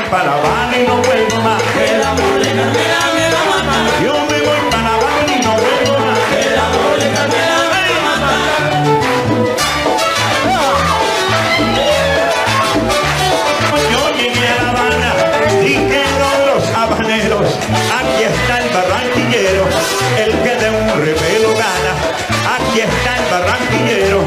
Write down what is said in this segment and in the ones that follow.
para La Habana y no vuelvo más. El amor de Carmela me va a matar. Yo me voy para La Habana y no vuelvo más. El amor de Carmela me va a matar. Yo llegué a La Habana, dijeron los habaneros, aquí está el barranquillero, el que de un repelo gana. Aquí está el barranquillero,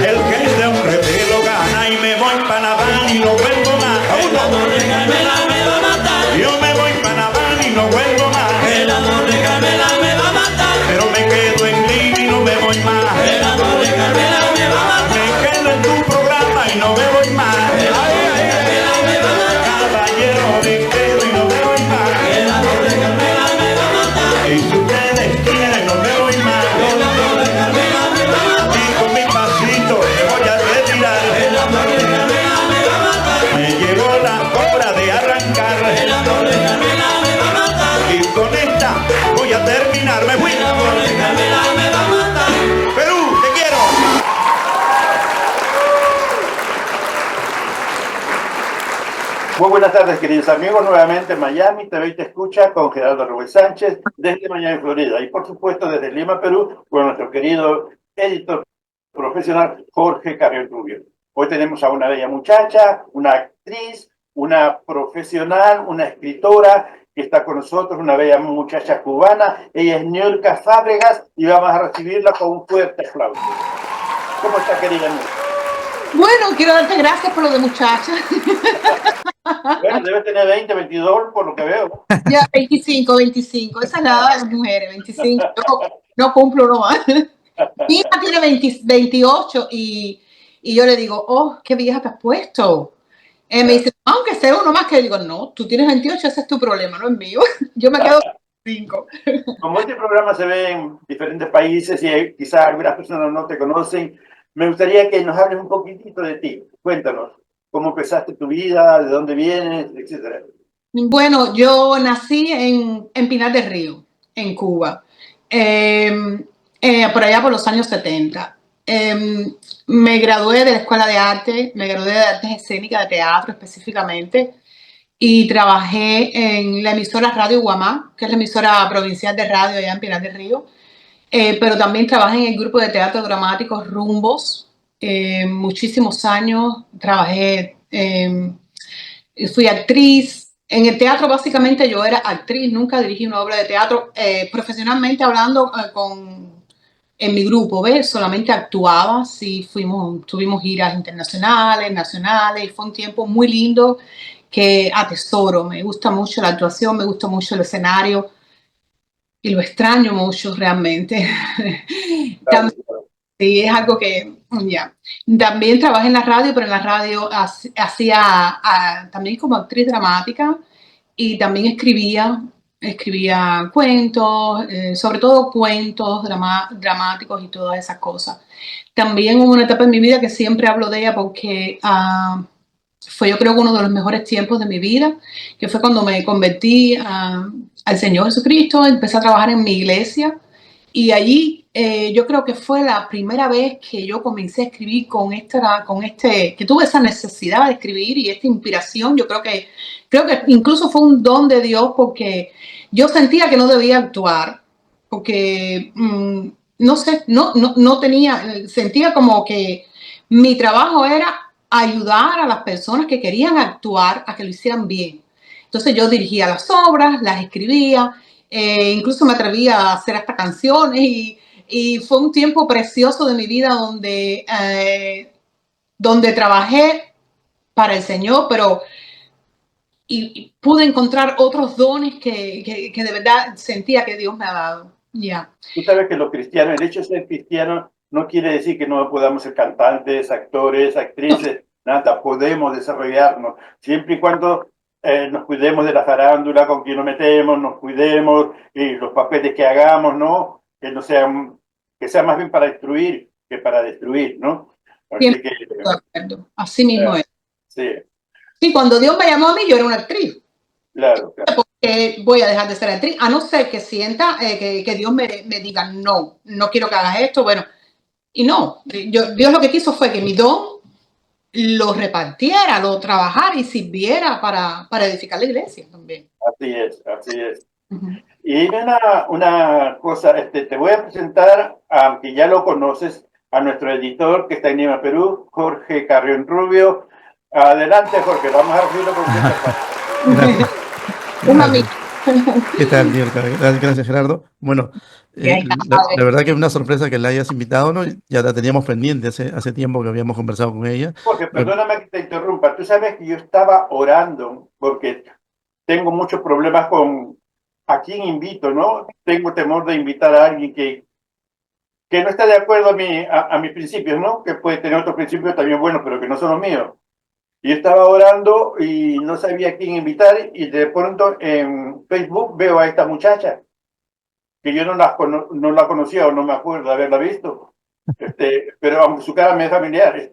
el que de un repelo gana. Y me voy para La Habana y no vuelvo más. El amor de Carmela me va a matar. Yo me voy para La Habana y no vuelvo más. El amor de Carmela me va a matar. Pero me quedo en Lima y no me voy más. El amor de Carmela me va a matar. Me quedo en tu programa y no me voy más. El amor de Carmela me va a matar. Caballero, me quedo y no me voy más. El amor de Carmela me va a matar. Y si ustedes quieren no me voy más. El amor de Carmela me va a matar. Y con mi pasito me voy a retirar. El amor de Carmela me va a matar. Me llegó la hora de arrancar. El amor de Carmela me va a matar. Y con esta voy a terminar. Me fui. El amor de Carmela me va a matar. Perú, te quiero. Muy buenas tardes, queridos amigos. Nuevamente en Miami, TV Te Escucha con Gerardo Rubén Sánchez desde Miami, Florida. Y por supuesto desde Lima, Perú, con nuestro querido editor profesional Jorge Carrión Rubio. Hoy tenemos a una bella muchacha, una actriz, una profesional, una escritora que está con nosotros, una bella muchacha cubana. Ella es Niurka Fábregas y vamos a recibirla con un fuerte aplauso. ¿Cómo está, querida Niurka? Bueno, quiero darte gracias por lo de muchacha. Bueno, debe tener 20, 22 por lo que veo. Ya, 25. Esa es la edad de las mujeres, 25. No cumplo uno más. Mi hija tiene 28 y yo le digo, oh, qué vieja te has puesto. Me dice, aunque sea uno más, que digo, no, tú tienes 28, ese es tu problema, no es mío. Yo me quedo con 5. Como este programa se ve en diferentes países y quizás algunas personas no te conocen, me gustaría que nos hables un poquitito de ti. Cuéntanos, cómo empezaste tu vida, de dónde vienes, etcétera. Bueno, yo nací en Pinar del Río, en Cuba, por allá por los años 70. Me gradué de la Escuela de Arte, me gradué de Artes Escénicas, de teatro específicamente, y trabajé en la emisora Radio Guamá, que es la emisora provincial de radio allá en Pinar del Río, pero también trabajé en el grupo de teatro dramático Rumbos, muchísimos años, trabajé, fui actriz. En el teatro básicamente yo era actriz, nunca dirigí una obra de teatro, profesionalmente hablando en mi grupo, ¿ves? Solamente actuaba, sí, tuvimos giras internacionales, nacionales, y fue un tiempo muy lindo que atesoro. Me gusta mucho la actuación, me gusta mucho el escenario y lo extraño mucho realmente. Claro. Sí, es algo que, ya. También trabajé en la radio, pero en la radio hacía también como actriz dramática y también escribía cuentos, sobre todo cuentos dramáticos y todas esas cosas. También hubo una etapa en mi vida que siempre hablo de ella porque fue, yo creo, uno de los mejores tiempos de mi vida, que fue cuando me convertí al Señor Jesucristo, empecé a trabajar en mi iglesia y allí yo creo que fue la primera vez que yo comencé a escribir que tuve esa necesidad de escribir y esta inspiración. Yo creo que incluso fue un don de Dios porque yo sentía que no debía actuar, porque no sé, no tenía, sentía como que mi trabajo era ayudar a las personas que querían actuar a que lo hicieran bien. Entonces yo dirigía las obras, las escribía, incluso me atrevía a hacer hasta canciones y fue un tiempo precioso de mi vida donde trabajé para el Señor, pero y pude encontrar otros dones que de verdad sentía que Dios me ha dado. Yeah. Tú sabes que los cristianos, el hecho de ser cristiano no quiere decir que no podamos ser cantantes, actores, actrices, nada, podemos desarrollarnos, siempre y cuando nos cuidemos de la farándula con quien nos metemos, nos cuidemos y los papeles que hagamos, ¿no? Que no sean, que sea más bien para instruir que para destruir, ¿no? Así que, así mismo es. Sí. Sí, cuando Dios me llamó a mí, yo era una actriz. Claro, claro. Porque voy a dejar de ser actriz, a no ser que sienta que Dios me diga, no quiero que hagas esto, bueno. Y no, Dios lo que quiso fue que mi don lo repartiera, lo trabajara y sirviera para edificar la iglesia también. Así es, así es. Ujú. Y dime una cosa, te voy a presentar, aunque ya lo conoces, a nuestro editor que está en Lima, Perú, Jorge Carrión Rubio. Adelante, Jorge, vamos a recibirlo con mucha paz. Gracias. Un amigo. ¿Qué tal, Mirka? Gracias, Gerardo. Bueno, Bien, la verdad que es una sorpresa que la hayas invitado, ¿no? Ya la teníamos pendiente hace tiempo que habíamos conversado con ella. Jorge, perdóname que te interrumpa. Tú sabes que yo estaba orando porque tengo muchos problemas con a quién invito, ¿no? Tengo temor de invitar a alguien que no está de acuerdo a mis principios, ¿no? Que puede tener otros principios también buenos, pero que no son los míos. Y estaba orando y no sabía a quién invitar y de pronto en Facebook veo a esta muchacha que yo no la conocía o no me acuerdo de haberla visto. Pero aunque su cara me es familiar,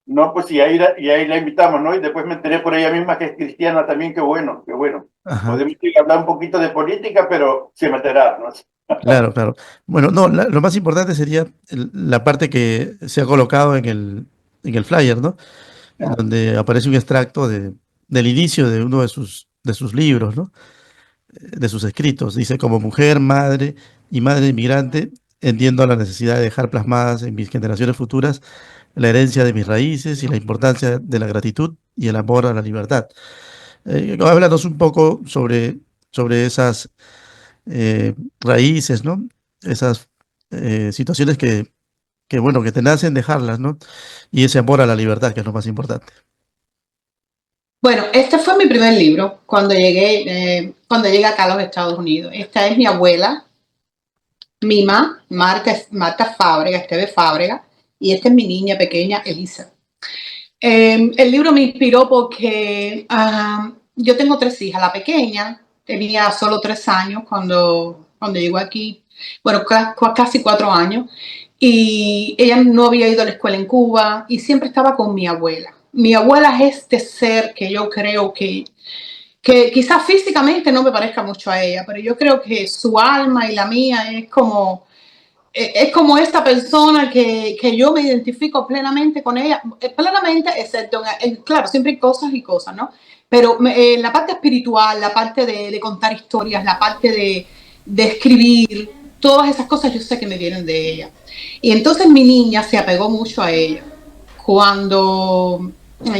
no, pues y ahí la invitamos, ¿no? Y después me enteré por ella misma que es cristiana también, qué bueno, qué bueno. Ajá. Podemos hablar un poquito de política, pero se meterá, ¿no? Claro, claro. Bueno, no, lo más importante sería la parte que se ha colocado en el flyer, ¿no? En donde aparece un extracto del inicio de uno de sus libros, ¿no? De sus escritos. Dice, como mujer, madre y madre inmigrante, entiendo la necesidad de dejar plasmadas en mis generaciones futuras la herencia de mis raíces y la importancia de la gratitud y el amor a la libertad. Háblanos un poco sobre esas raíces, ¿no? Esas situaciones bueno, que te nacen dejarlas, ¿no? Y ese amor a la libertad, que es lo más importante. Bueno, este fue mi primer libro cuando llegué acá a los Estados Unidos. Esta es mi abuela, Mima, Marta Fábrega, Esteve Fábrega, y esta es mi niña pequeña, Elisa. El libro me inspiró porque yo tengo 3 hijas. La pequeña tenía solo 3 años cuando llegó aquí, bueno, casi 4 años, y ella no había ido a la escuela en Cuba y siempre estaba con mi abuela. Mi abuela es este ser que yo creo que quizás físicamente no me parezca mucho a ella, pero yo creo que su alma y la mía es como esta persona que yo me identifico plenamente con ella, plenamente, excepto, claro, siempre hay cosas y cosas, ¿no? Pero la parte espiritual, la parte de contar historias, la parte de escribir, todas esas cosas yo sé que me vienen de ella. Y entonces mi niña se apegó mucho a ella. Cuando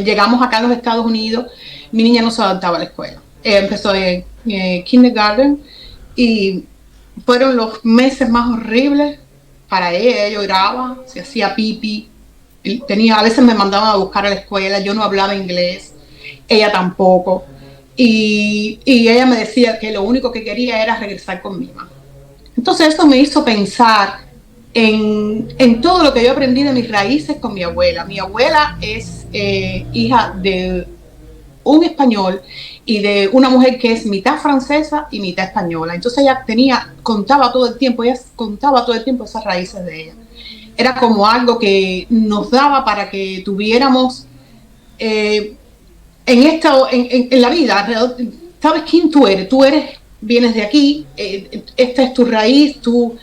llegamos acá a los Estados Unidos, mi niña no se adaptaba a la escuela. Empezó en kindergarten y fueron los meses más horribles para ella. Ella lloraba, se hacía pipi, a veces me mandaban a buscar a la escuela, yo no hablaba inglés, ella tampoco, y ella me decía que lo único que quería era regresar con mi mamá. Entonces eso me hizo pensar en todo lo que yo aprendí de mis raíces con mi abuela. Mi abuela es hija de un español y de una mujer que es mitad francesa y mitad española. Entonces ella contaba todo el tiempo esas raíces de ella. Era como algo que nos daba para que tuviéramos en la vida, ¿sabes quién tú eres? Vienes de aquí, esta es tu raíz, tu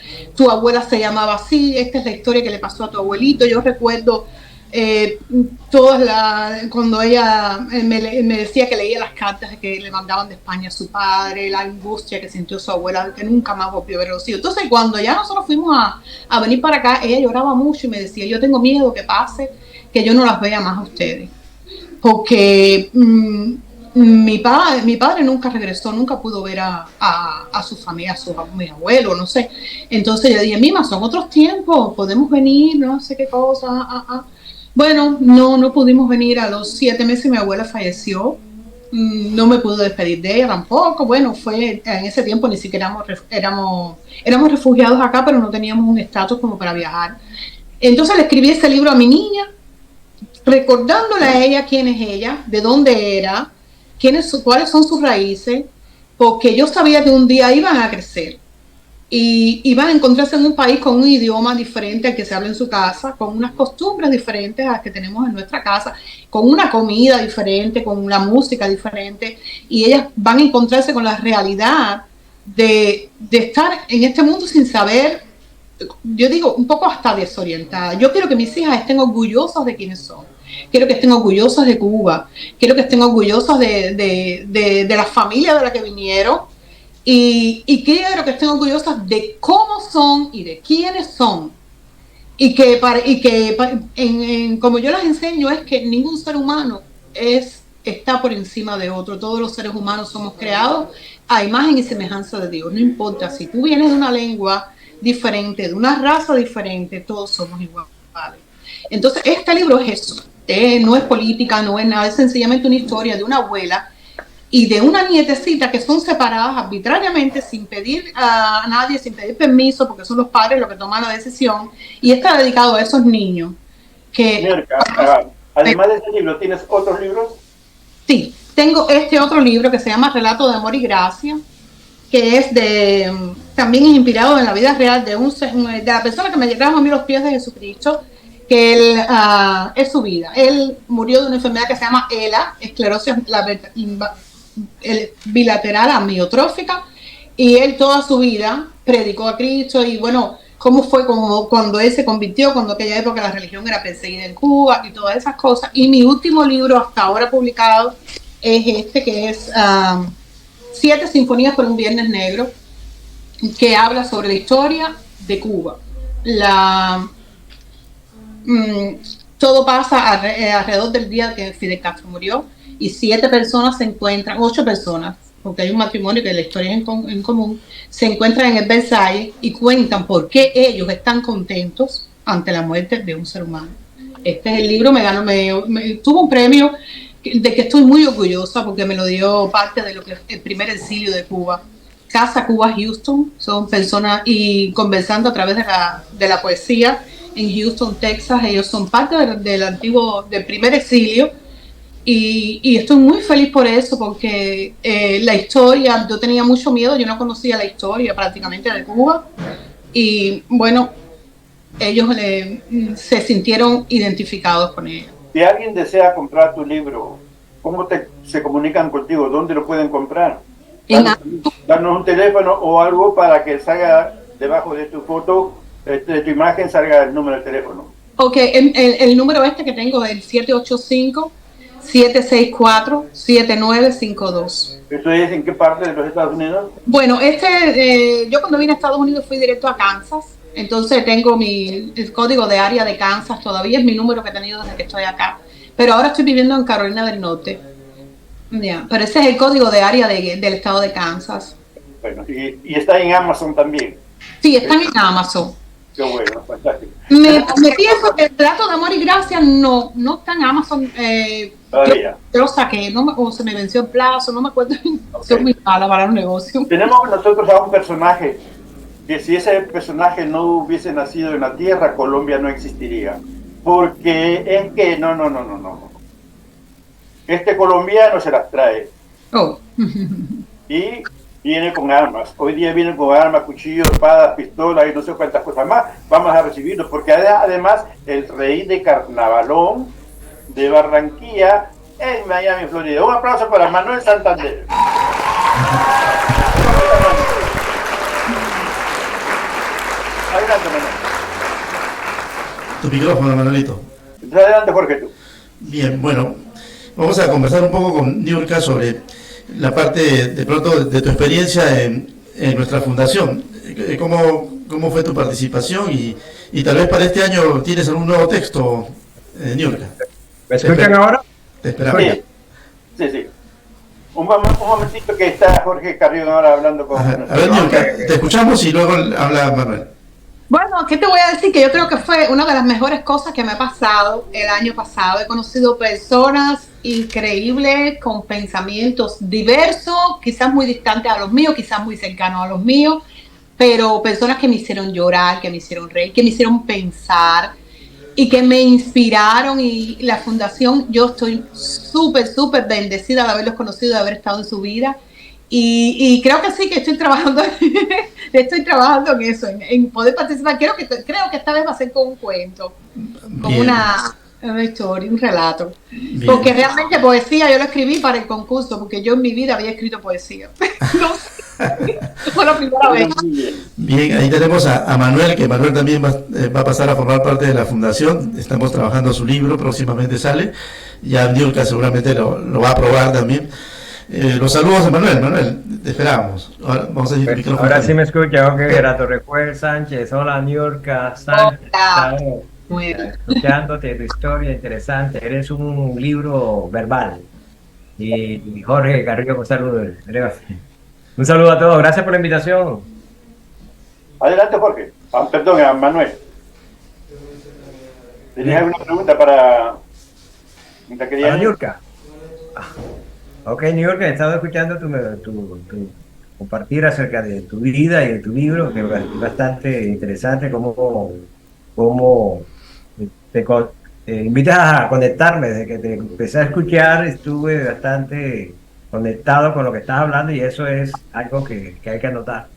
abuela se llamaba así, esta es la historia que le pasó a tu abuelito. Yo recuerdo cuando ella me decía que leía las cartas que le mandaban de España a su padre, la angustia que sintió su abuela, que nunca más volvió a ver a los hijos. Entonces cuando ya nosotros fuimos a venir para acá, ella lloraba mucho y me decía, yo tengo miedo que pase, que yo no las vea más a ustedes, porque mi padre nunca regresó, nunca pudo ver a su familia, a mi abuelo, no sé. Entonces yo dije, Mima, son otros tiempos, podemos venir, no sé qué cosa. Bueno, no pudimos venir. A los 7 meses mi abuela falleció. No me pude despedir de ella tampoco. Bueno, en ese tiempo ni siquiera éramos refugiados acá, pero no teníamos un estatus como para viajar. Entonces le escribí ese libro a mi niña, recordándole a ella quién es ella, de dónde era, cuáles son sus raíces, porque yo sabía que un día iban a crecer y iban a encontrarse en un país con un idioma diferente al que se habla en su casa, con unas costumbres diferentes a las que tenemos en nuestra casa, con una comida diferente, con una música diferente, y ellas van a encontrarse con la realidad de estar en este mundo sin saber yo digo, un poco hasta desorientada. Yo quiero que mis hijas estén orgullosas de quiénes son. Quiero que estén orgullosos de Cuba. Quiero que estén orgullosos de la familia de la que vinieron. Y quiero que estén orgullosas de cómo son y de quiénes son. Como yo las enseño, es que ningún ser humano está por encima de otro. Todos los seres humanos somos creados a imagen y semejanza de Dios. No importa si tú vienes de una lengua diferente, de una raza diferente, todos somos iguales. Entonces, este libro es eso. No es política, no es nada, es sencillamente una historia de una abuela y de una nietecita que son separadas arbitrariamente, sin pedir a nadie, sin pedir permiso, porque son los padres los que toman la decisión, y está dedicado a esos niños. Además de ese libro, ¿tienes otros libros? Sí, tengo este otro libro que se llama Relato de Amor y Gracia, que es también es inspirado en la vida real de la persona que me llegaron a mí los pies de Jesucristo, que él es su vida. Él murió de una enfermedad que se llama ELA, esclerosis bilateral amiotrófica, y él toda su vida predicó a Cristo, y bueno, cómo fue cuando él se convirtió, cuando aquella época la religión era perseguida en Cuba y todas esas cosas. Y mi último libro hasta ahora publicado es este, que es 7 Sinfonías por un Viernes Negro, que habla sobre la historia de Cuba. Todo pasa alrededor del día que Fidel Castro murió, y 7 personas se encuentran, 8 personas, porque hay un matrimonio que la historia es en común, se encuentran en el Versalles y cuentan por qué ellos están contentos ante la muerte de un ser humano. Este es el libro, tuvo un premio de que estoy muy orgullosa, porque me lo dio parte de lo que es el primer exilio de Cuba. Casa Cuba Houston, son personas, y conversando a través de la poesía en Houston, Texas, ellos son parte del primer exilio, y estoy muy feliz por eso, porque la historia, yo tenía mucho miedo, yo no conocía la historia prácticamente de Cuba, y bueno, ellos se sintieron identificados con ella. Si alguien desea comprar tu libro, ¿cómo se comunican contigo? ¿Dónde lo pueden comprar? Danos un teléfono o algo para que salga debajo de tu foto, de tu imagen, salga el número de teléfono. Ok, el número que tengo es el 785-764-7952. ¿Eso es en qué parte de los Estados Unidos? Bueno, yo cuando vine a Estados Unidos fui directo a Kansas, entonces tengo el código de área de Kansas, todavía es mi número que he tenido desde que estoy acá, pero ahora estoy viviendo en Carolina del Norte. Pero ese es el código de área del estado de Kansas. Bueno, y está en Amazon también. Sí, están en Amazon. Qué bueno, fantástico. Me pienso que el Relato de Amor y Gracia no está en Amazon. Todavía. Yo lo saqué, o se me venció el plazo, no me acuerdo. Soy muy mala para los negocios. Tenemos nosotros a un personaje que, si ese personaje no hubiese nacido en la tierra, Colombia no existiría. Porque es que no. Este colombiano se las trae. Oh. Y viene con armas. Hoy día viene con armas, cuchillos, espadas, pistolas y no sé cuántas cosas más. Vamos a recibirlo, porque además el rey de Carnavalón de Barranquilla en Miami, Florida. Un aplauso para Manuel Santander. Adelante, Manuel. Tu micrófono, Manuelito. Adelante, Jorge, tú. Bien, bueno, vamos a conversar un poco con Niurka sobre la parte, de pronto, de tu experiencia en nuestra fundación. ¿Cómo fue tu participación? Y tal vez para este año tienes algún nuevo texto, Niurka. ¿Me escuchan ahora? Te esperamos. Sí. Un momentito, que está Jorge Carrión ahora hablando con... A ver, Niurka, te escuchamos y luego habla Manuel. Bueno, ¿qué te voy a decir? Que yo creo que fue una de las mejores cosas que me ha pasado el año pasado. He conocido personas increíbles, con pensamientos diversos, quizás muy distantes a los míos, quizás muy cercanos a los míos, pero personas que me hicieron llorar, que me hicieron reír, que me hicieron pensar y que me inspiraron. Y la fundación, yo estoy súper bendecida de haberlos conocido, de haber estado en su vida. Y creo que sí, que estoy trabajando en eso, en poder participar. Creo que esta vez va a ser con un cuento, con una historia, un relato. Bien. Porque realmente poesía yo lo escribí para el concurso, porque yo en mi vida había escrito poesía. No sé. Fue la primera vez. Bien, ahí tenemos a Manuel, que Manuel también va a pasar a formar parte de la fundación. Estamos trabajando su libro, próximamente sale. Ya Niurka seguramente lo va a aprobar también. Los saludos de Manuel. Manuel, te esperamos. Ahora, vamos a decir el micrófono. Ahora sí me escucha, ok, Gerardo Recuel Sánchez. Hola, Niurka Sánchez. Hola. Muy bien. Escuchándote tu historia interesante. Eres un libro verbal. Y Jorge Carrillo, un saludo. Un saludo a todos. Gracias por la invitación. Adelante, Jorge. Perdón, a Manuel. ¿Tenías alguna pregunta para Para Niurka? Ok, Niurka, he estado escuchando tu compartir acerca de tu vida y de tu libro, que es bastante interesante, cómo te invitas a conectarme. Desde que te empecé a escuchar estuve bastante conectado con lo que estás hablando, y eso es algo que hay que anotar.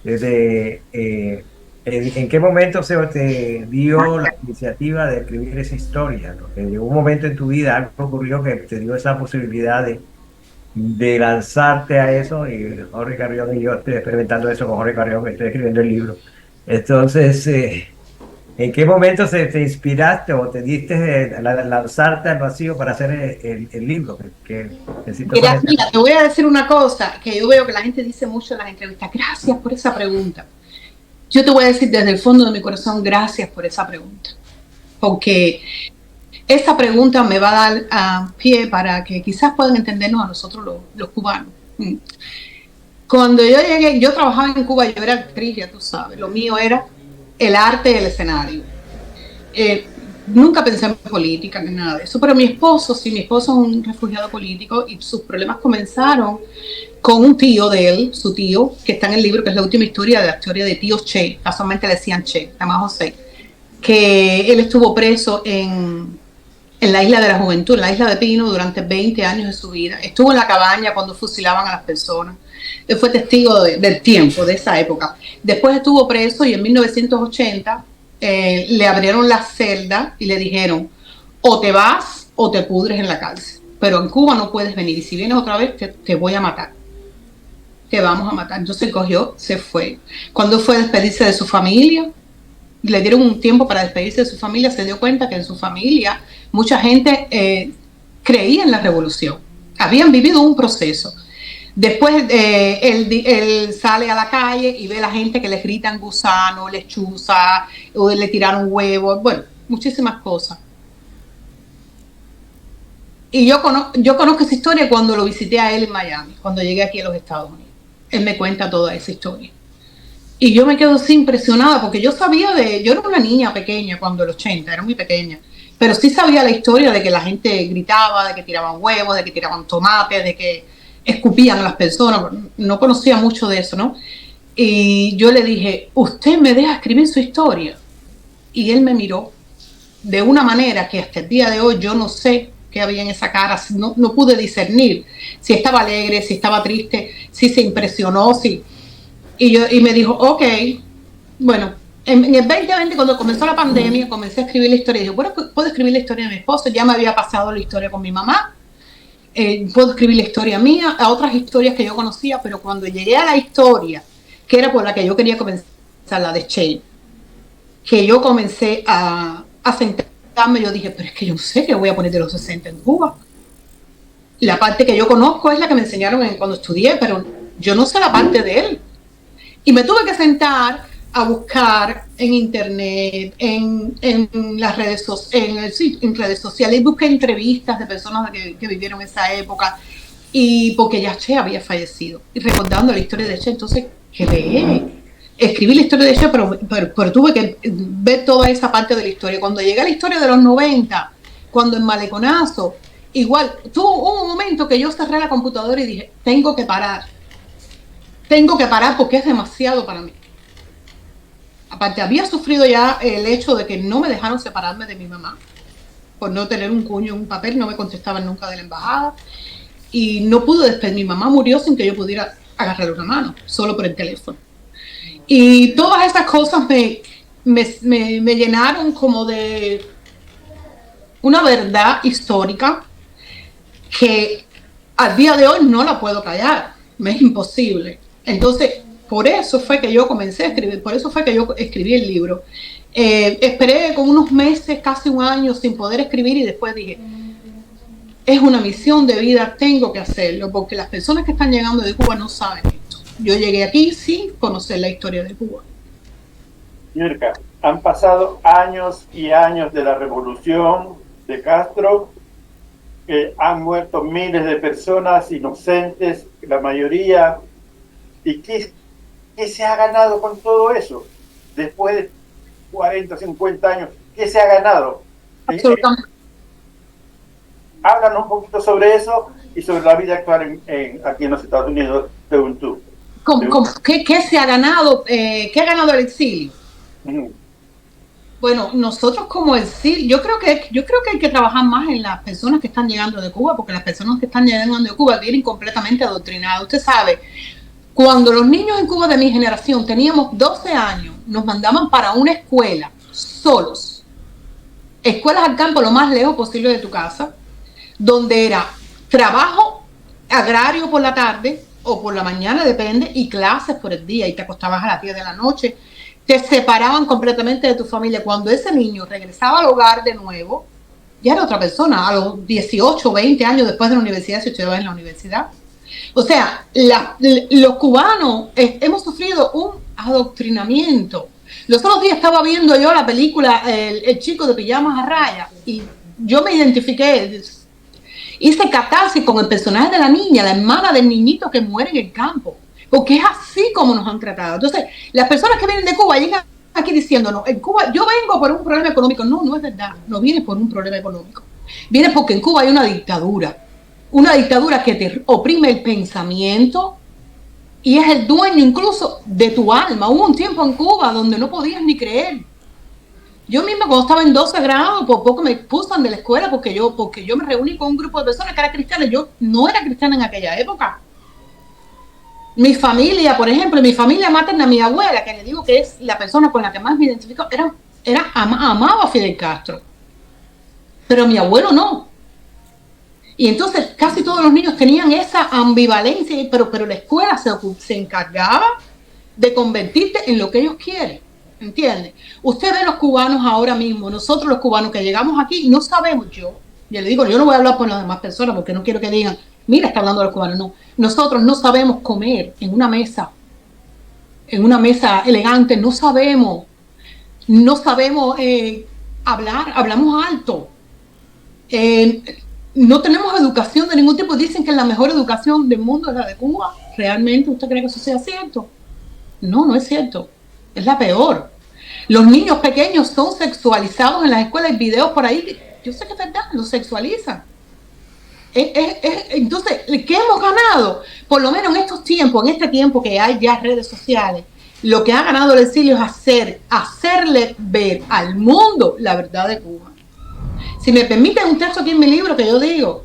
Desde ¿en qué momento se te dio la iniciativa de escribir esa historia? Porque llegó un momento en tu vida, algo ocurrió que te dio esa posibilidad de lanzarte a eso, y Jorge Carrión y yo estoy experimentando eso con Jorge Carrión, que estoy escribiendo el libro. Entonces, ¿en qué momento te inspiraste o te diste lanzarte al vacío para hacer el libro? Mira, te voy a decir una cosa que yo veo que la gente dice mucho en las entrevistas. Gracias por esa pregunta. Yo te voy a decir desde el fondo de mi corazón, gracias por esa pregunta. Porque esa pregunta me va a dar pie para que quizás puedan entendernos a nosotros los cubanos. Cuando yo llegué, yo trabajaba en Cuba, yo era actriz, ya tú sabes, lo mío era el arte del escenario. Nunca pensé en política ni nada de eso, pero mi esposo es un refugiado político, y sus problemas comenzaron con un tío de él, su tío, que está en el libro, que es la última historia de la historia de tío Che, casualmente le decían Che, se llama José, que él estuvo preso en la Isla de la Juventud, en la Isla de Pino, durante 20 años de su vida. Estuvo en la cabaña cuando fusilaban a las personas. Él fue testigo del tiempo, de esa época. Después estuvo preso, y en 1980 le abrieron la celda y le dijeron: o te vas o te pudres en la cárcel, pero en Cuba no puedes venir, y si vienes otra vez te voy a matar, te vamos a matar. Entonces cogió, se fue. Cuando fue a despedirse de su familia, le dieron un tiempo para despedirse de su familia, se dio cuenta que en su familia mucha gente creía en la revolución, habían vivido un proceso. Después él sale a la calle y ve a la gente que le gritan gusano, lechuza, o le tiraron huevos, bueno, muchísimas cosas. Y yo conozco esa historia cuando lo visité a él en Miami, cuando llegué aquí a los Estados Unidos. Él me cuenta toda esa historia. Y yo me quedo así impresionada, porque yo era una niña pequeña cuando el 80, era muy pequeña, pero sí sabía la historia de que la gente gritaba, de que tiraban huevos, de que tiraban tomates, de que escupían a las personas. No conocía mucho de eso, ¿no? Y yo le dije: ¿usted me deja escribir su historia? Y él me miró de una manera que hasta el día de hoy yo no sé qué había en esa cara, no pude discernir si estaba alegre, si estaba triste, si se impresionó, y me dijo: ok, bueno, en el 2020, cuando comenzó la pandemia, comencé a escribir la historia. Y dije: bueno, puedo escribir la historia de mi esposo, ya me había pasado la historia con mi mamá, puedo escribir la historia mía, a otras historias que yo conocía, pero cuando llegué a la historia, que era por la que yo quería comenzar, la de Che, que yo comencé a sentarme, yo dije: pero es que yo no sé qué voy a poner de los 60 en Cuba. La parte que yo conozco es la que me enseñaron cuando estudié, pero yo no sé la parte de él. Y me tuve que sentar a buscar en internet, en las redes sociales, y busqué entrevistas de personas que vivieron esa época, y porque ya Che había fallecido, y recordando la historia de Che. Entonces escribí la historia de Che, pero tuve que ver toda esa parte de la historia. Cuando llegué a la historia de los 90, cuando en Maleconazo, igual, hubo un momento que yo cerré la computadora y dije: tengo que parar porque es demasiado para mí. Aparte, había sufrido ya el hecho de que no me dejaron separarme de mi mamá por no tener un cuño en un papel, no me contestaban nunca de la embajada, y no pude despedir. Mi mamá murió sin que yo pudiera agarrarle una mano, solo por el teléfono. Y todas esas cosas me llenaron como de una verdad histórica que al día de hoy no la puedo callar, me es imposible. Entonces, por eso fue que yo comencé a escribir, por eso fue que yo escribí el libro. Esperé con unos meses, casi un año, sin poder escribir, y después dije, es una misión de vida, tengo que hacerlo, porque las personas que están llegando de Cuba no saben esto. Yo llegué aquí sin conocer la historia de Cuba. Mirka, han pasado años y años de la revolución de Castro, han muerto miles de personas inocentes, la mayoría. ¿Y qué se ha ganado con todo eso? Después de 40, 50 años, ¿qué se ha ganado? Absolutamente. Háblanos un poquito sobre eso y sobre la vida actual aquí en los Estados Unidos, según tú. ¿Qué se ha ganado? ¿Qué ha ganado el exilio? Uh-huh. Bueno, nosotros como exilio, yo creo que hay que trabajar más en las personas que están llegando de Cuba, porque las personas que están llegando de Cuba vienen completamente adoctrinadas. Usted sabe, cuando los niños en Cuba de mi generación teníamos 12 años, nos mandaban para una escuela solos. Escuelas al campo lo más lejos posible de tu casa, donde era trabajo agrario por la tarde o por la mañana, depende, y clases por el día, y te acostabas a las 10 de la noche. Te separaban completamente de tu familia. Cuando ese niño regresaba al hogar de nuevo, ya era otra persona, a los 18 o 20 años después de la universidad, si usted va en la universidad. O sea, los cubanos hemos sufrido un adoctrinamiento. Los otros días estaba viendo yo la película El chico de pijamas a raya, y yo me identifiqué, hice catarsis con el personaje de la niña, la hermana del niñito que muere en el campo, porque es así como nos han tratado. Entonces, las personas que vienen de Cuba llegan aquí diciendo, no, en Cuba yo vengo por un problema económico. No, no es verdad, no vienes por un problema económico, vienes porque en Cuba hay una dictadura que te oprime el pensamiento y es el dueño incluso de tu alma. Hubo un tiempo en Cuba donde no podías ni creer. Yo misma cuando estaba en 12 grados, por poco me expulsan de la escuela porque yo me reuní con un grupo de personas que eran cristianas. Yo no era cristiana en aquella época. Mi familia, por ejemplo, mi familia materna, mi abuela, que le digo que es la persona con la que más me identifico, amaba a Fidel Castro. Pero mi abuelo no. Y entonces casi todos los niños tenían esa ambivalencia, pero la escuela se encargaba de convertirte en lo que ellos quieren. ¿Entiende? Usted ve los cubanos ahora mismo, nosotros los cubanos que llegamos aquí, no sabemos, yo le digo, yo no voy a hablar por las demás personas porque no quiero que digan, mira, está hablando de los cubanos. No, nosotros no sabemos comer en una mesa elegante, no sabemos hablar, hablamos alto, no tenemos educación de ningún tipo. Dicen que la mejor educación del mundo es la de Cuba. ¿Realmente usted cree que eso sea cierto? No, no es cierto. Es la peor. Los niños pequeños son sexualizados en las escuelas. Hay videos por ahí, yo sé que es verdad, los sexualizan. Entonces, ¿qué hemos ganado? Por lo menos en estos tiempos, en este tiempo que hay ya redes sociales, lo que ha ganado el exilio es hacerle ver al mundo la verdad de Cuba. Si me permiten un texto aquí en mi libro que yo digo,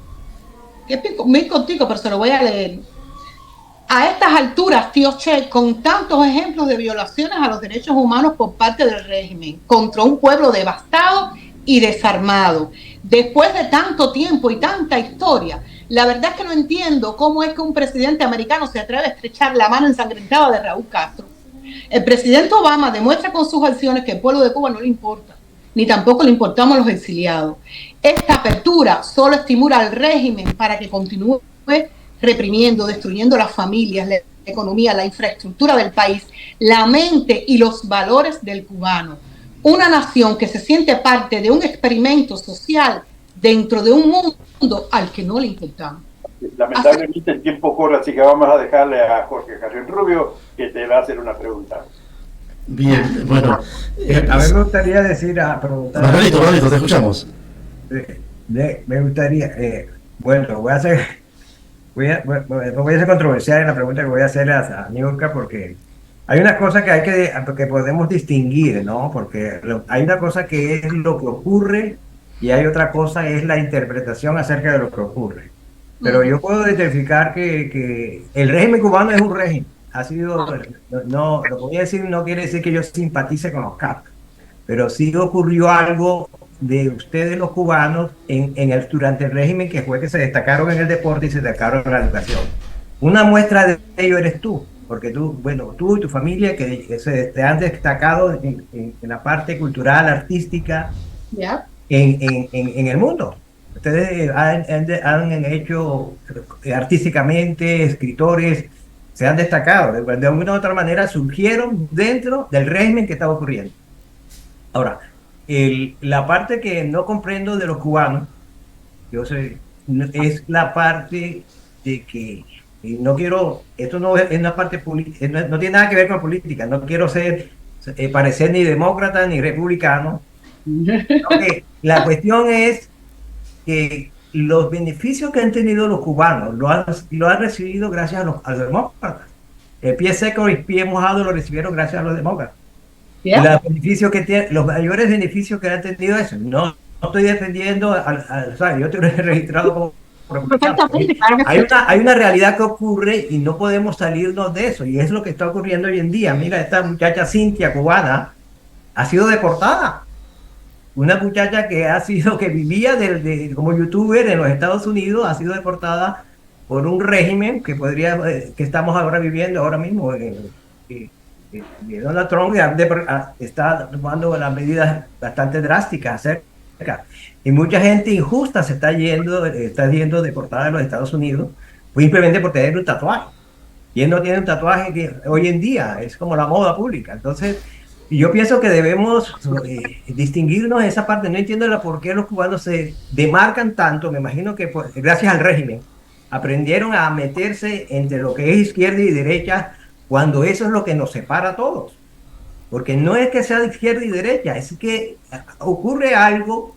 que es muy cortico, pero se lo voy a leer. A estas alturas, tío Che, con tantos ejemplos de violaciones a los derechos humanos por parte del régimen, contra un pueblo devastado y desarmado, después de tanto tiempo y tanta historia, la verdad es que no entiendo cómo es que un presidente americano se atreve a estrechar la mano ensangrentada de Raúl Castro. El presidente Obama demuestra con sus acciones que el pueblo de Cuba no le importa, ni tampoco le importamos a los exiliados. Esta apertura solo estimula al régimen para que continúe reprimiendo, destruyendo las familias, la economía, la infraestructura del país, la mente y los valores del cubano. Una nación que se siente parte de un experimento social dentro de un mundo al que no le importamos. Lamentablemente el tiempo corre, así que vamos a dejarle a Jorge Jarrín Rubio que te va a hacer una pregunta. Bien, bueno. A mí me gustaría preguntar. Manolito, te escuchamos. Me gustaría, bueno, voy a ser controversial en la pregunta que voy a hacer a Niurka, porque hay una cosa que podemos distinguir, ¿no? Porque hay una cosa que es lo que ocurre y hay otra cosa es la interpretación acerca de lo que ocurre. Pero yo puedo identificar que el régimen cubano es un régimen. Ha sido, no, lo que voy a decir no quiere decir que yo simpatice con los Castro, pero sí ocurrió algo de ustedes los cubanos durante el régimen, que fue que se destacaron en el deporte y se destacaron en la educación. Una muestra de ello eres tú, porque tú y tu familia que te han destacado en la parte cultural, artística, ¿Ya? en el mundo. Ustedes han hecho artísticamente, escritores, se han destacado, de alguna u otra manera surgieron dentro del régimen que estaba ocurriendo. Ahora, la parte que no comprendo de los cubanos, yo sé, es la parte de que no quiero, esto no es una parte política, no tiene nada que ver con política, no quiero parecer ni demócrata ni republicano. Okay. La cuestión es que los beneficios que han tenido los cubanos lo han recibido gracias a los demócratas. El pie seco y pie mojado lo recibieron gracias a los demócratas. ¿Ya? Los mayores beneficios que han tenido eso. No estoy defendiendo, o sea, yo estoy registrado como Perfectamente, claro que sí. hay una realidad que ocurre y no podemos salirnos de eso, y es lo que está ocurriendo hoy en día. Mira, esta muchacha Cintia, cubana, ha sido deportada. Una muchacha que vivía como youtuber en los Estados Unidos, ha sido deportada por un régimen que estamos ahora viviendo ahora mismo. Donald Trump está tomando las medidas bastante drásticas acerca. Y mucha gente injusta está yendo deportada de los Estados Unidos, simplemente por tener un tatuaje. Y él no tiene un tatuaje que hoy en día es como la moda pública. Entonces, yo pienso que debemos distinguirnos en esa parte. No entiendo por qué los cubanos se demarcan tanto. Me imagino que gracias al régimen aprendieron a meterse entre lo que es izquierda y derecha, cuando eso es lo que nos separa a todos. Porque no es que sea de izquierda y derecha, es que ocurre algo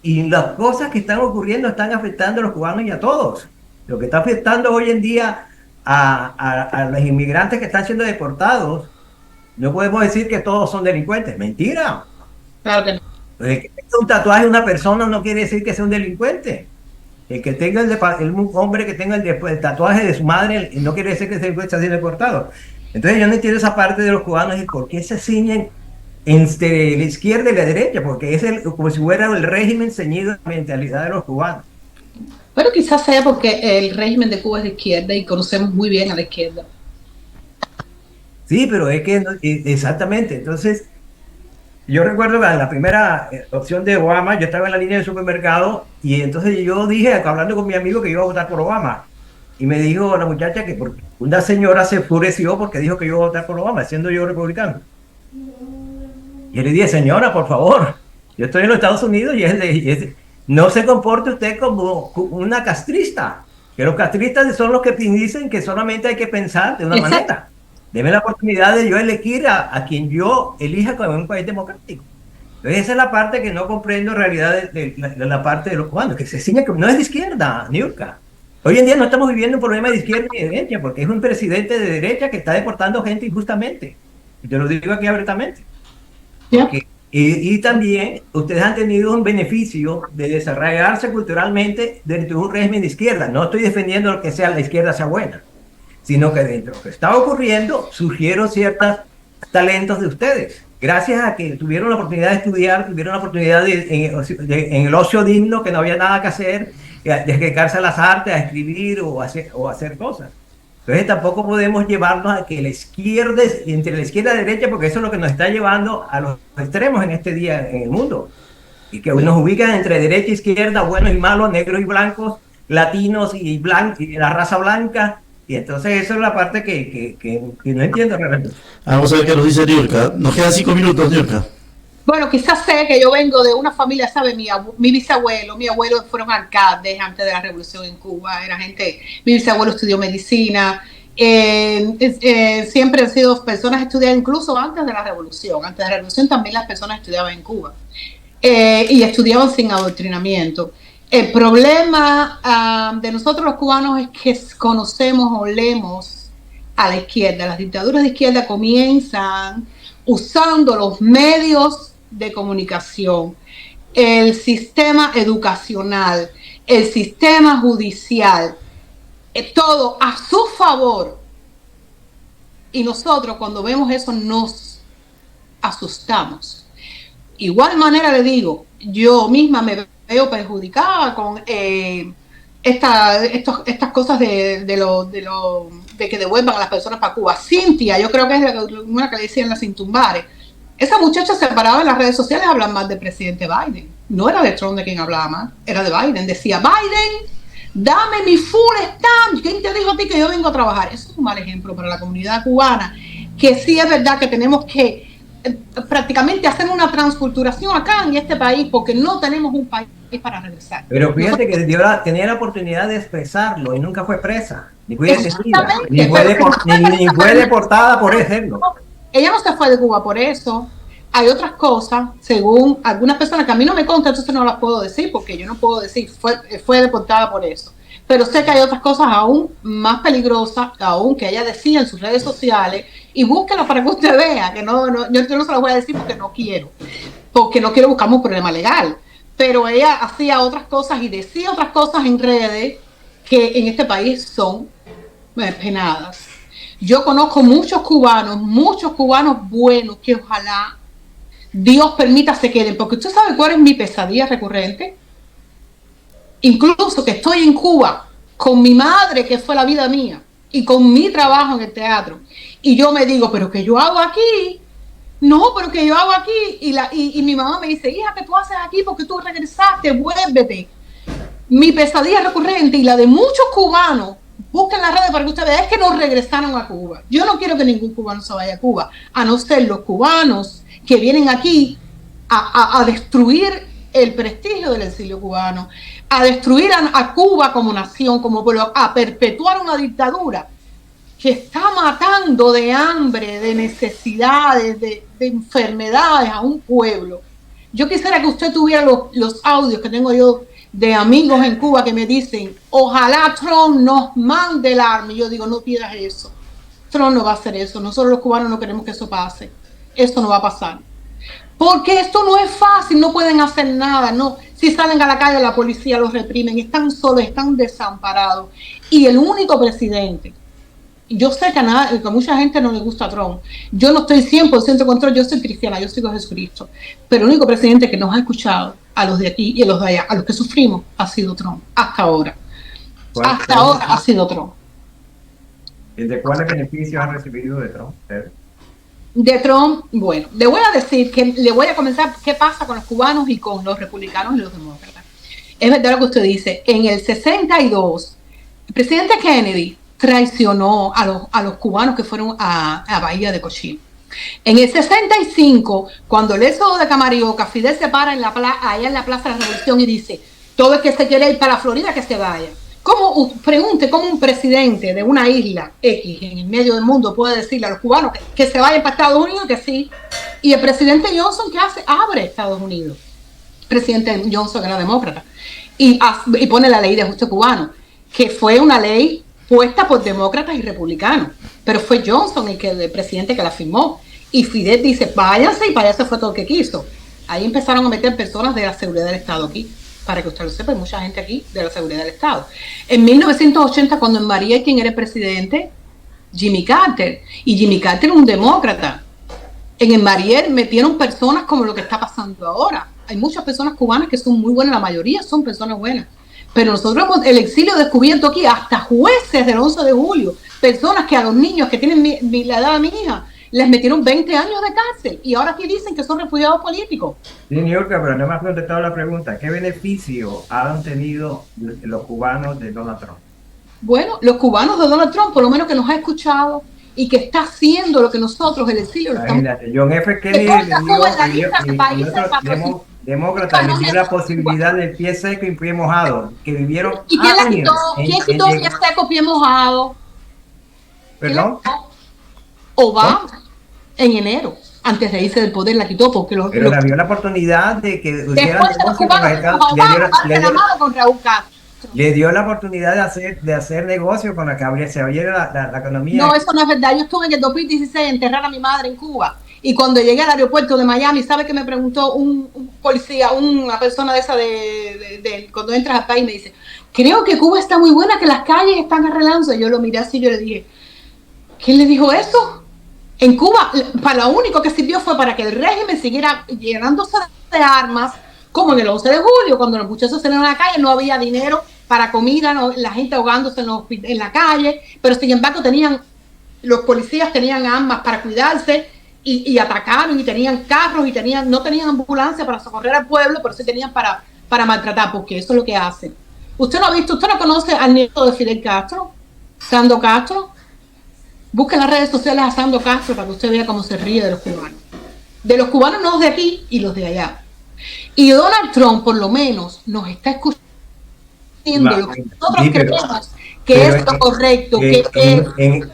y las cosas que están ocurriendo están afectando a los cubanos y a todos. Lo que está afectando hoy en día a los inmigrantes que están siendo deportados, no podemos decir que todos son delincuentes. Mentira. Claro que no. El que tenga un tatuaje de una persona no quiere decir que sea un delincuente. El que tenga un hombre que tenga el tatuaje de su madre no quiere decir que está siendo deportado. Entonces yo no entiendo esa parte de los cubanos y por qué se ciñen entre la izquierda y la derecha, porque es como si fuera el régimen ceñido a la mentalidad de los cubanos. Bueno, quizás sea porque el régimen de Cuba es de izquierda y conocemos muy bien a la izquierda. Sí, pero es que exactamente. Entonces, yo recuerdo que en la primera opción de Obama, yo estaba en la línea del supermercado y entonces yo dije, hablando con mi amigo, que iba a votar por Obama. Y me dijo la muchacha que una señora se enfureció porque dijo que iba a votar por Obama, siendo yo republicano. Y le dije, señora, por favor, yo estoy en los Estados Unidos y no se comporte usted como una castrista. Que los castristas son los que dicen que solamente hay que pensar de una manera. Deme la oportunidad de yo elegir a quien yo elija como un país democrático. Entonces esa es la parte que no comprendo en realidad de la parte de los cubanos, que se ciña que no es de izquierda, Niurka. Hoy en día no estamos viviendo un problema de izquierda y de derecha, porque es un presidente de derecha que está deportando gente injustamente. Y te lo digo aquí abiertamente. ¿Ya? Y también ustedes han tenido un beneficio de desarrollarse culturalmente dentro de un régimen de izquierda. No estoy defendiendo que la izquierda sea buena, sino que dentro de lo que estaba ocurriendo surgieron ciertos talentos de ustedes. Gracias a que tuvieron la oportunidad de estudiar, tuvieron la oportunidad en el ocio digno, que no había nada que hacer, de dedicarse a las artes, a escribir o hacer cosas. Entonces tampoco podemos llevarnos a que entre la izquierda y la derecha, porque eso es lo que nos está llevando a los extremos en este día en el mundo. Y que nos ubican entre derecha e izquierda, buenos y malos, negros y blancos, latinos y la raza blanca. Y entonces esa es la parte que no entiendo realmente. Vamos a ver qué nos dice Niurka. Nos quedan 5 minutos, Niurka. Bueno, quizás sé que yo vengo de una familia, ¿sabe? Mi bisabuelo, mi abuelo fueron alcaldes antes de la revolución en Cuba. Mi bisabuelo estudió medicina. Siempre han sido personas estudiadas incluso antes de la revolución. Antes de la revolución también las personas estudiaban en Cuba. Y estudiaban sin adoctrinamiento. El problema de nosotros los cubanos es que conocemos o leemos a la izquierda. Las dictaduras de izquierda comienzan usando los medios de comunicación, el sistema educacional, el sistema judicial, todo a su favor. Y nosotros cuando vemos eso nos asustamos. Igual manera le digo, yo misma me veo perjudicada con estas cosas de de que devuelvan a las personas para Cuba. Cintia, yo creo que es una que le decían la Cintumbare. Esa muchacha se paraba en las redes sociales a hablar mal del presidente Biden. No era de Trump de quien hablaba mal, era de Biden. Decía, Biden, dame mi full stamp. ¿Quién te dijo a ti que yo vengo a trabajar? Eso es un mal ejemplo para la comunidad cubana, que sí es verdad que tenemos que prácticamente hacer una transculturación acá en este país, porque no tenemos un país para regresar. Pero fíjate que tenía la oportunidad de expresarlo y nunca fue presa, ni fue detenida, ni fue deportada por hacerlo. Ella no se fue de Cuba por eso. Hay otras cosas, según algunas personas que a mí no me consta, entonces no las puedo decir, porque yo no puedo decir fue deportada por eso. Pero sé que hay otras cosas aún más peligrosas, aún que ella decía en sus redes sociales, y búsquela para que usted vea, que yo no se las voy a decir porque no quiero buscar un problema legal. Pero ella hacía otras cosas y decía otras cosas en redes que en este país son penadas. Yo conozco muchos cubanos buenos que ojalá Dios permita se queden, porque usted sabe cuál es mi pesadilla recurrente. Incluso que estoy en Cuba con mi madre, que fue la vida mía, y con mi trabajo en el teatro, y yo me digo, pero ¿qué yo hago aquí? No, pero ¿qué yo hago aquí? Y mi mamá me dice, hija, ¿qué tú haces aquí? Porque tú regresaste, vuélvete. Mi pesadilla recurrente y la de muchos cubanos, busquen las redes para que ustedes vean, es que no regresaron a Cuba. Yo no quiero que ningún cubano se vaya a Cuba, a no ser los cubanos que vienen aquí a destruir el prestigio del exilio cubano, a destruir a Cuba como nación, como pueblo, a perpetuar una dictadura que está matando de hambre, de necesidades, de enfermedades a un pueblo. Yo quisiera que usted tuviera los audios que tengo yo de amigos en Cuba que me dicen, ojalá Trump nos mande el arma. Y yo digo, no pidas eso. Trump no va a hacer eso. Nosotros los cubanos no queremos que eso pase. Eso no va a pasar. Porque esto no es fácil, no pueden hacer nada, no. Si salen a la calle la policía los reprimen, están solos, están desamparados. Y el único presidente, yo sé que a mucha gente no le gusta Trump, yo no estoy 100% contra, yo soy cristiana, yo sigo a Jesucristo, pero el único presidente que nos ha escuchado a los de aquí y a los de allá, a los que sufrimos, ha sido Trump, hasta ahora. Hasta ahora ha sido Trump. ¿Y de cuáles beneficios han recibido de Trump? De Trump, bueno, le voy a decir que le voy a comenzar qué pasa con los cubanos y con los republicanos y los demócratas. Es verdad lo que usted dice. En el 62, el presidente Kennedy traicionó a los cubanos que fueron a Bahía de Cochino. En el 65, cuando el éxodo de Camarioca, Fidel se para allá en la Plaza de la Revolución y dice, todo el que se quiere ir para Florida que se vaya. Pregunte cómo un presidente de una isla X en el medio del mundo puede decirle a los cubanos que se vayan para Estados Unidos, que sí. Y el presidente Johnson, ¿qué hace? Abre Estados Unidos. El presidente Johnson era demócrata. Y pone la ley de ajuste cubano, que fue una ley puesta por demócratas y republicanos. Pero fue Johnson el presidente que la firmó. Y Fidel dice, váyanse, y para eso fue todo lo que quiso. Ahí empezaron a meter personas de la seguridad del Estado aquí. Para que usted lo sepa, hay mucha gente aquí de la seguridad del Estado. En 1980, cuando en Mariel, ¿quién era el presidente? Jimmy Carter. Y Jimmy Carter era un demócrata. En el Mariel metieron personas como lo que está pasando ahora. Hay muchas personas cubanas que son muy buenas, la mayoría son personas buenas. Pero nosotros hemos el exilio descubierto aquí, hasta jueces del 11 de julio, personas que a los niños que tienen la edad de mi hija, les metieron 20 años de cárcel y ahora aquí dicen que son refugiados políticos. Sí, Niurka, pero no me has contestado la pregunta. ¿Qué beneficio han tenido los cubanos de Donald Trump? Bueno, los cubanos de Donald Trump, por lo menos que nos ha escuchado y que está haciendo lo que nosotros, el exilio, lo estamos... John F. Kennedy demócrata le dio la posibilidad del pie seco y pie mojado, que vivieron ¿Y quién la quitó? ¿Quién quitó pie seco, pie mojado? ¿Perdón? Obama. En enero, antes de irse del poder, la quitó porque pero le dio la oportunidad de que le dio la oportunidad de hacer negocio con la que se abriera la economía. No, eso no es verdad. Yo estuve en el 2016 a enterrar a mi madre en Cuba y cuando llegué al aeropuerto de Miami, ¿sabe que me preguntó un policía, una persona de esa cuando entras al país? Me dice, creo que Cuba está muy buena, que las calles están arreglándose. Yo lo miré así y yo le dije, ¿quién le dijo eso? En Cuba, para lo único que sirvió fue para que el régimen siguiera llenándose de armas, como en el 11 de julio, cuando los muchachos salieron a la calle, no había dinero para comida, ¿no? La gente ahogándose en la calle, pero sin embargo los policías tenían armas para cuidarse y atacaron y tenían carros y no tenían ambulancia para socorrer al pueblo, pero sí tenían para maltratar, porque eso es lo que hacen. Usted no conoce al nieto de Fidel Castro, Sandro Castro. Busque en las redes sociales a Sandro Castro para que usted vea cómo se ríe de los cubanos. De los cubanos, no los de aquí y los de allá. Y Donald Trump, por lo menos, nos está escuchando lo que nosotros creemos que es lo correcto.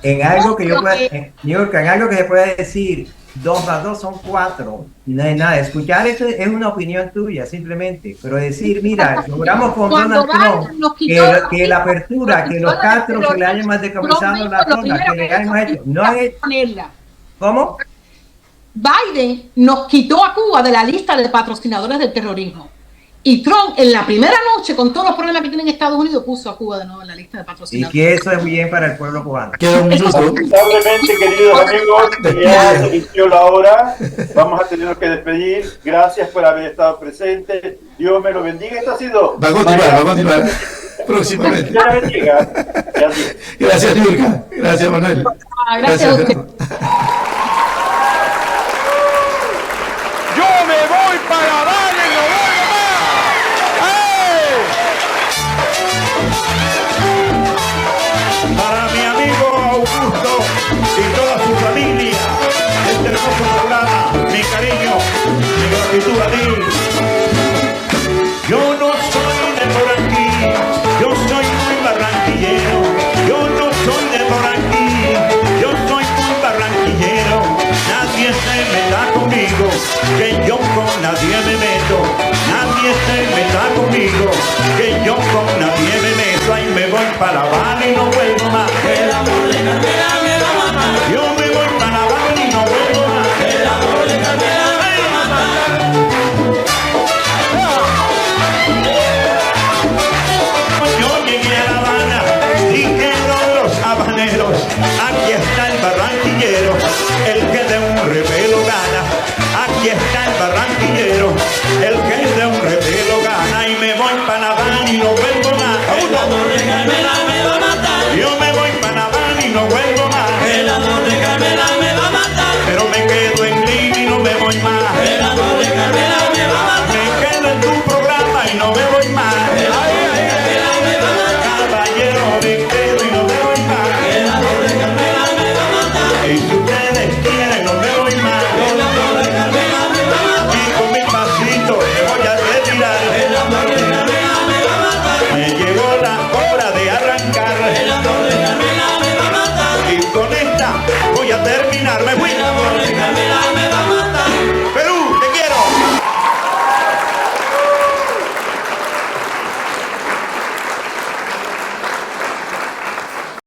En algo que yo pueda, en algo que se puede decir, 2 más 2 son 4. No hay nada. Escuchar eso es una opinión tuya, simplemente. Pero decir, mira, logramos con Donald Trump que la apertura, que los Castro se le hayan más decomisado la zona, que le hayan hecho. No han hecho. ¿Cómo? Biden nos quitó a Cuba de la lista de patrocinadores del terrorismo. Y Trump, en la primera noche, con todos los problemas que tiene en Estados Unidos, puso a Cuba de nuevo en la lista de patrocinadores. Y que eso es bien para el pueblo cubano. Lamentablemente, queridos amigos, ya se inició la hora. Vamos a tener que despedir. Gracias por haber estado presentes. Dios me lo bendiga. Esto ha sido... Va a continuar. Próximamente. Dios la bendiga. Gracias. Gracias, Yurka. Gracias, Manuel. Gracias a usted. Yo me voy para Bali y no vuelvo más. ¡Hey! Para mi amigo Augusto y toda su familia, este hermoso programa, mi cariño, mi gratitud a ti. Yo no soy de por aquí, yo soy muy barranquillero. Yo no soy de por aquí, yo soy muy barranquillero. Nadie se meta conmigo, que yo con nadie me meto. Nadie se meta conmigo, que yo con nadie me meto. Ahí me voy para La Habana y no vuelvo más. El amor de Carmela me va a matar. Yo me voy para La Habana y no vuelvo más. El amor de Carmela me va a matar. Yo llegué a La Habana, dijeron los habaneros, aquí está el barranquillero, el que de un revelo gana. Aquí está el barranquillero, el que de un revelo gana. Y me voy para La Habana y no vuelvo más. El amor de Carmela me va a matar. Yo me voy para La Habana y no vuelvo más. El amor de Carmela me va a matar. Pero me quedo en Lima y no me voy más. El amor de Carmela me va a matar. Me quedo en tu programa y no me voy más.